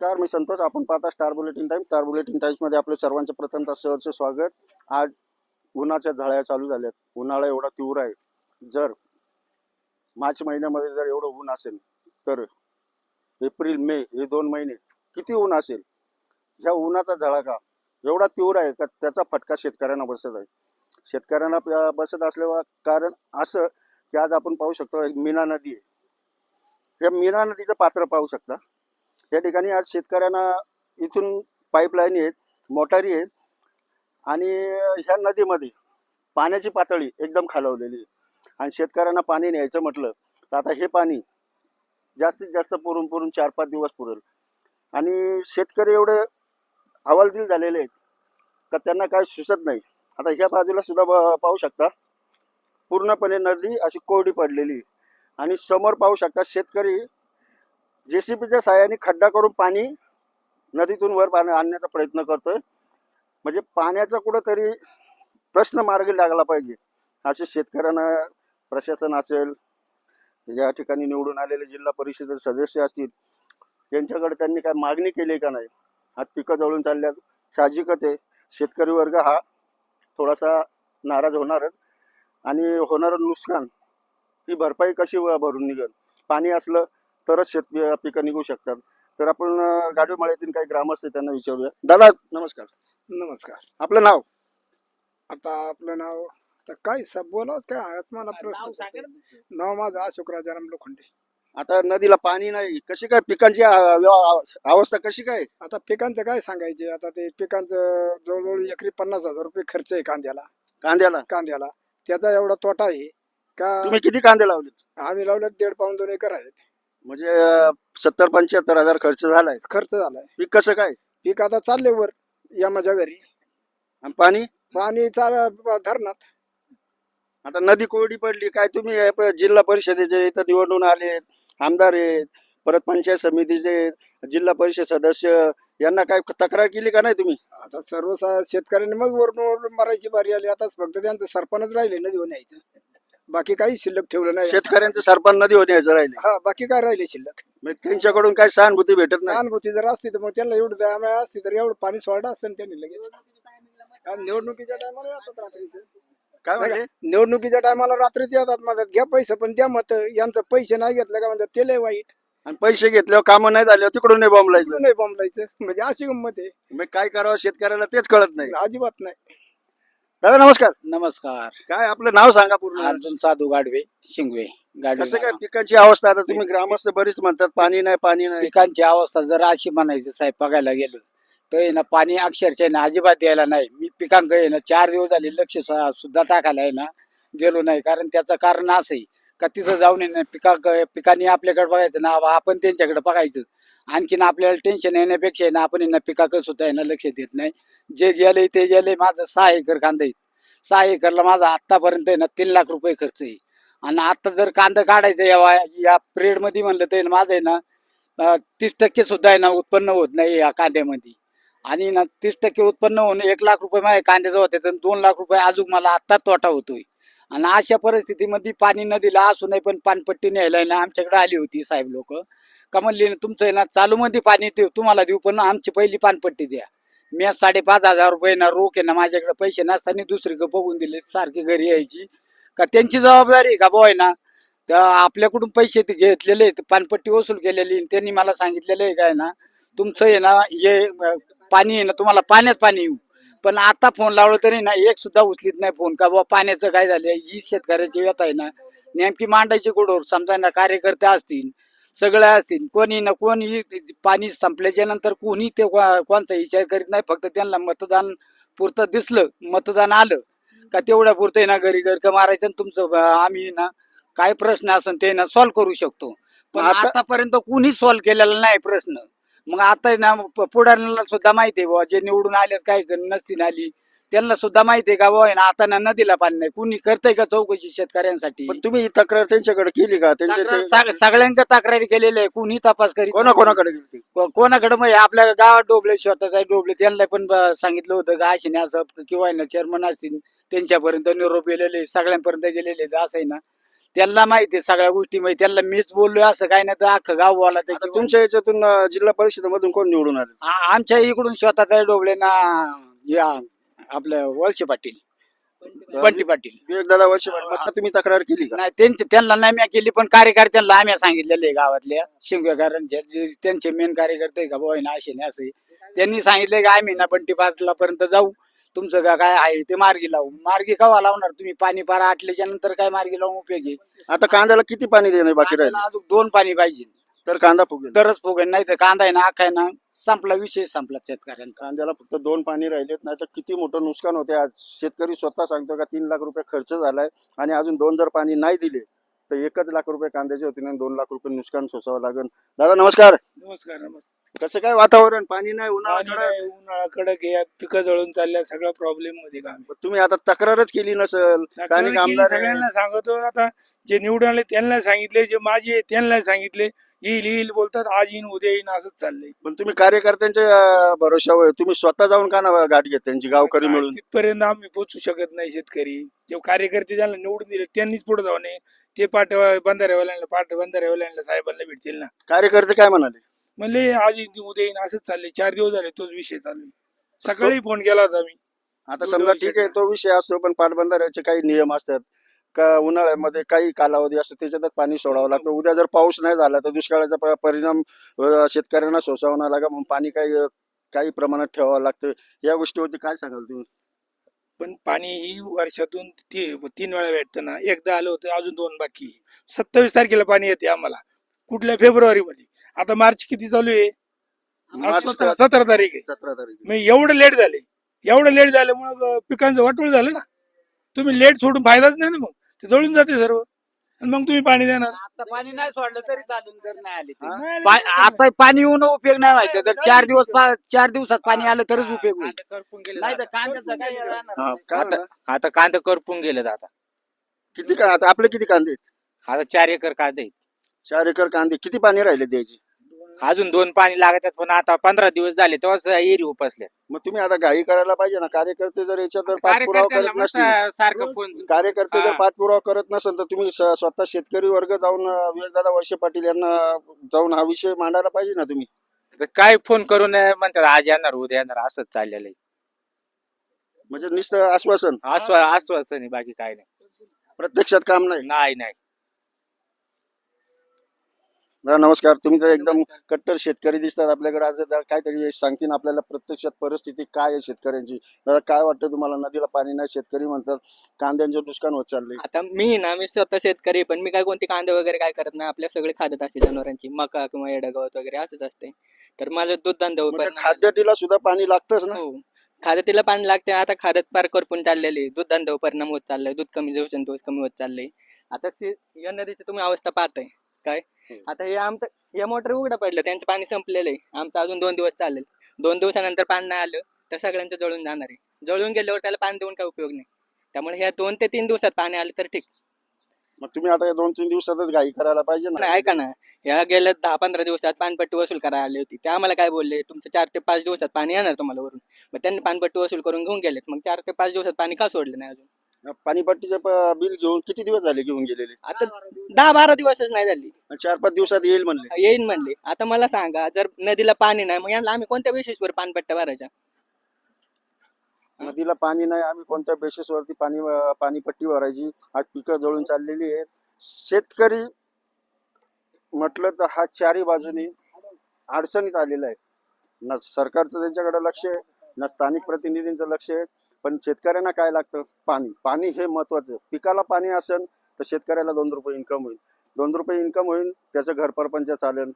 नमस्कार, मी संतोष. आपण पाहता star bulletin times. Star bulletin times मध्ये आपले सर्वांचे प्रथमतः सहर्ष स्वागत. आज उन्हाच्या झळ्या चालू झाल्यात. उन्हाळा एवढा तीव्र आहे. जर मार्च महिन्यामध्ये जर एवढं ऊन असेल तर एप्रिल मे हे 2 महिने किती ऊन असेल. ह्या उन्हाचा झळा एवढा तीव्र आहे का त्याचा फटका शेतकऱ्यांना बसत आहे. शेतकऱ्यांना बसत असल्यावर कारण असं की आज आपण पाहू शकतो मीना नदी आहे. या मीना नदीचं पात्र पाहू शकता. या ठिकाणी आज शेतकऱ्यांना इथून पाईपलाईन आहेत, मोटारी आहेत आणि ह्या नदीमध्ये पाण्याची पातळी एकदम खालावलेली आहे. आणि शेतकऱ्यांना पाणी न्यायचं म्हटलं तर आता हे पाणी जास्तीत जास्त पुरून 4-5 दिवस पुरेल. आणि शेतकरी एवढे हवालदिल झालेले आहेत का त्यांना काय सुचत नाही. आता ह्या बाजूला सुद्धा पाहू शकता पूर्णपणे नदी अशी कोरडी पडलेली आहे. आणि समोर पाहू शकता शेतकरी जेसीबीच्या साहाय्याने खड्डा करून पाणी नदीतून वर पाणी आणण्याचा प्रयत्न करतोय. म्हणजे पाण्याचा कुठंतरी प्रश्न मार्गी लागला पाहिजे असे शेतकऱ्यांना प्रशासन असेल, या ठिकाणी निवडून आलेले जिल्हा परिषद सदस्य असतील, यांच्याकडे त्यांनी काय मागणी केली का नाही. आज पिकं जळून चालल्यात. साहजिकच आहे, शेतकरी वर्ग हा थोडासा नाराज होणारच. आणि होणारं नुकसान ही भरपाई कशी भरून निघेल. पाणी असलं तरच पिकं निघू शकतात. तर आपण गाडीमाळ्यातील काही ग्रामस्थ आहेत त्यांना विचारूया. दादा नमस्कार. नमस्कार. आपलं नाव? आता आपलं नाव आता काय बोलावच काय आज मला प्रश्न. नाव माझं अशोक राजाराम लोखंडे. आता नदीला पाणी नाही, कशी काय पिकांची अवस्था कशी काय? आता पिकांचं काय सांगायचे. आता ते पिकांचं जवळजवळ एकरी 50,000 रुपये खर्च आहे कांद्याला. त्याचा एवढा तोटा आहे का. तुम्ही किती कांदे लावले? आम्ही लावले 1.5 पाऊण 2 एकर आहेत. म्हणजे 70-75 हजार खर्च झालाय. पीक कसं काय? पीक आता चालले वर या माझ्या घरी. आणि पाणी धरणात. आता नदी कोरडी पडली काय. तुम्ही जिल्हा परिषदेचे इथं निवडून आलेत, आमदार आहेत, परत पंचायत समितीचे, जिल्हा परिषद सदस्य, यांना काय तक्रार केली का नाही तुम्ही? आता सर्व शेतकऱ्यांनी मग वरून मारायची बारी आली. आताच फक्त त्यांचं सरपंच राहिले नदी न्यायचं. बाकी काही शिल्लक ठेवलं नाही. शेतकऱ्यांचं सरपंच नदी न्यायचं राहिले. हा, बाकी काय राहिले शिल्लक. त्यांच्याकडून काय सहानुभूती भेटत नाही. सहानुभूती जर असती तर मग त्यांना एवढं दया असती तर एवढं पाणी सोडलं असतं त्यांनी लगेच. निवडणुकीच्या टायमाला येतात रात्रीचं. काय म्हणजे निवडणुकीच्या टायमाला रात्रीचे येतात म्हणतात घ्या पैसे पण द्या मत. यांचं पैसे नाही घेतलं का म्हणतात ते लय वाईट. आणि पैसे घेतल्यावर कामं नाही झाल्यावर तिकडून नाही बॉम्बलायचं. नाही बॉम्बलायचं म्हणजे अशी गंमत आहे. मग काय करावं शेतकऱ्याला तेच कळत नाही. अजिबात नाही. दादा नमस्कार. नमस्कार. काय आपलं नाव सांगा पूर्ण? अर्जुन साधू गाडवे, शिंगवे. कसं काय पिकाची अवस्था? आता तुम्ही ग्रामस्थ बरीच म्हणतात पाणी नाही. पिकांची अवस्था जर अशी म्हणायचं साहेब बघायला गेलं तर आहे ना पाणी अक्षरशः ना अजिबात द्यायला नाही. मी पिकांक आहे ना 4 दिवस झाले लक्ष सुद्धा टाकायला आहे ना गेलो नाही. कारण त्याचं कारण असं आहे का तिथं जाऊन आहे ना पिकांनी आपल्याकडे बघायचं ना, आपण त्यांच्याकडे बघायचं. आणखीन आपल्याला टेन्शन येण्यापेक्षा आहे ना आपण आहे ना पिकाकडे सुद्धा आहे ना लक्ष देत नाही. जे गेले ते गेले. माझं 6 एकर कांदा आहे. 6 एकरला माझा आतापर्यंत आहे ना 3 लाख रुपये खर्च आहे. आणि आता जर कांदा काढायचं या पिरियड मध्ये म्हणलं तर माझं आहे ना 30% सुद्धा आहे ना उत्पन्न होत नाही या कांद्यामध्ये. आणि ना 30% उत्पन्न होऊन 1 लाख रुपये माझ्या कांद्याचं होते तर 2 लाख रुपये अजून मला आत्ता तोटा होतोय. आणि अशा परिस्थितीमध्ये पाणी नदीला असू नये पण पाणपट्टी न्यायला ना आमच्याकडे आली होती साहेब लोक का म्हणले तुमचं आहे ना चालू मध्ये पाणी देऊ तुम्हाला देऊ पण आमची पहिली पाणपट्टी द्या. मी 5,500 रुपये ना रोख आहे ना माझ्याकडे पैसे नसताना दुसरीकडे बघून दिले. सारखी घरी यायची का त्यांची जबाबदारी का बॉय ना त्या आपल्याकडून पैसे ते घेतलेले पाणपट्टी वसूल केलेली. त्यांनी मला सांगितलेलं आहे काय ना तुमचं आहे ना हे पाणी आहे ना तुम्हाला पाण्यात पाणी येऊ. पण आता फोन लावलं तरी ना एक सुद्धा उचलीत नाही फोन का बाबा पाण्याचं काय झालं. ही शेतकऱ्याची व्यथा आहे ना नेमकी मांडायची गोडवर. समजा ना कार्यकर्ते असतील सगळे असतील कोणी पाणी संपल्याच्या नंतर कोणी ते कोणचा विचार करीत नाही. फक्त त्यांना मतदान पुरतं दिसलं मतदान आलं का तेवढ्या पुरतं ना घरी का मारायचं. आणि तुमचं आम्ही ना काय प्रश्न असेल ते ना सॉल्व्ह करू शकतो. पण आतापर्यंत कुणी सॉल्व्ह केलेला नाही प्रश्न. मग आता ना पुढाऱ्यांना सुद्धा माहिती आहे बाबा जे निवडून आलेत काय नसतील आली त्यांना सुद्धा माहिती आहे का बाबा ना आता ना नदीला पाणी नाही. कुणी करतंय का चौकशी शेतकऱ्यांसाठी? तुम्ही ही तक्रार त्यांच्याकडे केली का? सगळ्यांच्या तक्रारी केलेल्या आहे. कुणी तपास करीत कोणाकोणाकडे गेली? कोणाकडे मग आपल्या गावात डोबळे स्वतःच आहे डोबळे त्यांना पण सांगितलं होतं का अशी असं किंवा ना चेअरमन असतील त्यांच्यापर्यंत निरोप गेलेले सगळ्यांपर्यंत गेलेले असं आहे ना त्यांना माहिती आहे सगळ्या गोष्टी माहिती, त्यांना मीच बोललोय असं काय नाही तर अख्खं गाव बोला आता तुमच्या याच्यातून जिल्हा परिषदेमधून कोण निवडून आले? आमच्या इकडून स्वतःचा डोबळे ना या आपलं वळसे पाटील, बंटी पाटील. विवेकदादा वर्षे आता तुम्ही तक्रार केली का? नाही त्यांना नाही मी केली, पण कार्यकर्त्यांना आम्ही सांगितलेले गावातल्या शिंगवेकरांचे जे त्यांचे मेन कार्यकर्ते आहे का भाऊ ना असे नाही असे, त्यांनी सांगितले की आम्ही ना बंटी पाटला पर्यंत जाऊ, तुमचं काय आहे ते मार्गी लावू. मार्गी कवा लावणार तुम्ही? पाणी पारा आटल्याच्या नंतर काय मार्गी लावून उपयोगी? आता कांद्याला किती पाणी देणे बाकी राहील? अजून 2 पाणी पाहिजे तर कांदा फुगेल. तरच फुगेल, नाही तर कांदा आहे ना अख्खा आहे ना संपला, विषय संपला शेतकऱ्यांचा. कांद्याला फक्त 2 पाणी राहिलेत, नाही तर किती मोठं नुकसान होते. आज शेतकरी स्वतः सांगतो का 3 लाख रुपये खर्च झालाय आणि अजून 2 जर पाणी नाही दिले तर 1 लाख रुपये कांद्याचे होते आणि 2 लाख रुपये नुकसान सोसावं लागेल. दादा नमस्कार. नमस्कार. कसं काय वातावरण? पाणी नाही, उन्हाळा पाणी कडक. नाही, उन्हाळा कडक आहे, पिकं जळून चालल्या, सगळं प्रॉब्लेम मध्ये काम आहे. तुम्ही आता तक्रारच केली नसेल. स्थानिक आमदार आहे. सगळ्यांना सांगतो, आता जे निवडून आले त्यांना सांगितले, जे माझे आहे त्यांना सांगितले, येईल बोलतात, आज येईन उद्या येईन असंच चाललंय. पण तुम्ही कार्यकर्त्यांच्या भरोशावर तुम्ही स्वतः जाऊन का ना गाठ घेत त्यांची गावकरी मिळून? तिथपर्यंत आम्ही पोहोचू शकत नाही. शेतकरी जे कार्यकर्ते ज्यांना निवडून दिले त्यांनीच पुढे जाऊ नये. ते बंधाऱ्यावाल्यांना साहेबांना भेटतील ना. कार्यकर्ते काय म्हणाले? म्हणले आज येईन उद्या येईन असंच चाललंय. 4 दिवस झाले तोच विषय चालू आहे. सकाळी फोन केला होता मी. आता समजा ठीक आहे तो विषय असतो, पण पाटबंधाऱ्याचे काही नियम असतात का? उन्हाळ्यामध्ये काही कालावधी असतो त्याच्यातच पाणी सोडावं लागतं. उद्या जर पाऊस नाही झाला तर दुष्काळाचा परिणाम शेतकऱ्यांना सोसावं लागा, मग पाणी काही प्रमाणात ठेवावं लागतं. या गोष्टीवरती काय सांगाल तुम्ही? पण पाणी ही वर्षातून 3 वेळा भेटतं ना. एकदा आलं होतं, अजून 2 बाकी. 27 तारखेला पाणी येते आम्हाला. कुठल्या? फेब्रुवारी मध्ये. आता मार्च किती चालू आहे? आज 17 तारीख आहे. 17 तारीख. मग एवढं लेट झाल्यामुळे पिकांचं वाटोळ झालं ना. तुम्ही लेट सोडून फायदाच नाही ना. मग ते जळून जाते सर्व, आणि मग तुम्ही पाणी देणार. आता पाणी नाही सोडलं तरी चालेल जर नाही आले तर. नाही, आता पाणी येऊन उपयोग नाही व्हायचं. तर 4 दिवसात पाणी आलं तरच उपयोग होईल, नाही तर कांद्याचा काय राहणार हा, नाही. काय म्हणा? आता कांदा करपून गेलेत. आता किती का आता आपले किती कांदे आहेत? आता 4 एकर कांदे आहेत. 4 एकर कांदे. किती पाणी राहिले द्यायचे? अजून 2 पाणी लागतात, पण आता 15 दिवस झाले तेव्हाच एरी उपसल्या. मग तुम्ही आता घाई करायला पाहिजे ना. कार्यकर्ते जर याच्यात पाठपुरावा करत नसतील, सारखं फोन कार्यकर्ते जर हा. पाठपुरावा करत नसेल तर तुम्ही स्वतः शेतकरी वर्ग जाऊन विवेकदादा वर्षे पाटील यांना जाऊन हा विषय मांडायला पाहिजे ना तुम्ही. काय फोन करून म्हणतात आज येणार उद्या येणार, असंच चाललेलं आहे. म्हणजे नुसतं आश्वासन, आश्वासन आहे, बाकी काय नाही. प्रत्यक्षात काम नाही. नाही दादा नमस्कार. तुम्ही तर एकदम कट्टर शेतकरी दिसतात. आपल्याकडे आज काहीतरी सांगतील आपल्याला प्रत्यक्षात परिस्थिती काय आहे शेतकऱ्यांची. दादा काय वाटतं तुम्हाला? नदीला पाणी नाही, शेतकरी म्हणतात कांद्यांचे नुकसान होत चाललंय. आता मी स्वतः शेतकरी, पण मी काय कोणते कांदे वगैरे काय करत नाही. आपल्या सगळे खाद्यात असते जनावरांची, मका किंवा येडगवत वगैरे असंच असते. तर माझं दूध धंद्यावर म्हणजे परिणाम झाला. खाद्याटीला सुद्धा पाणी लागतंच ना. हो, खाद्यातीला पाणी लागते. आता खाद्यात पार करपून चाललेले, दूध धंद्यावर परिणाम होत चाललाय. दूध कमी दिवसेंदिवस कमी होत चाललंय. आता या नदीची तुम्ही अवस्था पाहताय काय. आता हे आमचं या मोटर उघडं पडलं, त्यांचं पाणी संपलेलं आहे. आमचं अजून 2 दिवस चालेल. 2 दिवसानंतर पाणी नाही आलं तर सगळ्यांचं जळून जाणार आहे. जळून गेल्यावर त्याला पाणी देऊन काय उपयोग नाही. त्यामुळे ह्या 2 ते 3 दिवसात पाणी आलं तर ठीक. मग तुम्ही आता 2-3 दिवसातच घाई करायला पाहिजे पण ना. ऐका ना, ह्या गेल्या 10-15 दिवसात पाणपट्टी वसूल करायला आली होती. ते आम्हाला काय बोलले, तुमचं 4 ते 5 दिवसात पाणी येणार तुम्हाला वरून. मग त्यांनी पाणपट्टी वसूल करून घेऊन गेलेत. मग 4 ते 5 दिवसात पाणी का सोडलं नाही अजून? पाणीपट्टीचं बिल घेऊन किती दिवस झाले घेऊन गेलेले? आता 10-12 दिवसच नाही झाली. 4-5 दिवसात येईल म्हणले. येईन म्हणले. आता मला सांगा, जर नदीला पाणी नाही मग यांना आम्ही कोणत्या बेसिसवर पाणपट्ट्या भरायच्या? नदीला पाणी नाही, आम्ही कोणत्या बेसिसवरती पाणीपट्टी भरायची? आज पिकं जळून चाललेली आहेत. शेतकरी म्हटलं तर हा 4ही बाजूनी अडचणीत आलेला आहे. ना सरकारचं त्यांच्याकडे लक्ष आहे, ना स्थानिक प्रतिनिधींचं लक्ष आहे. पण शेतकऱ्यांना काय लागतं? पाणी हे महत्वाचं. पिकाला पाणी असेल तर शेतकऱ्याला 2 रुपये इन्कम होईल. 2 रुपये इन्कम होईल, त्याचं घर परपंच चालेल.